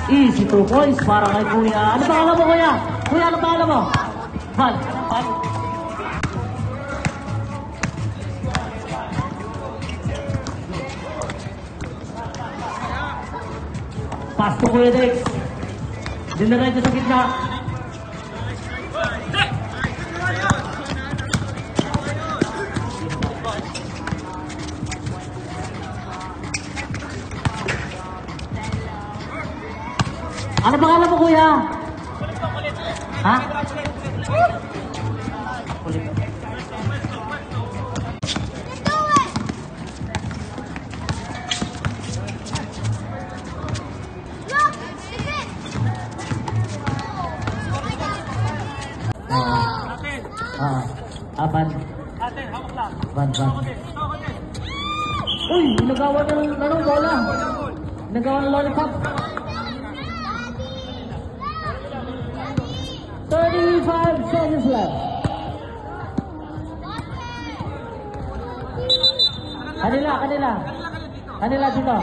Easy 2 points para kay Kuya. Ano pangalan mo, Kuya? Kuya, ano pangalan mo? Val. Val. Pass to Kuya Dex. Diniretso sa gitna. Ano pangalan mo, Kuya? Ha? Kulit. Ban. Ban. Uy, nagawa ng bola. Nagawa ng lollipop. 35 seconds left. Kanila dito.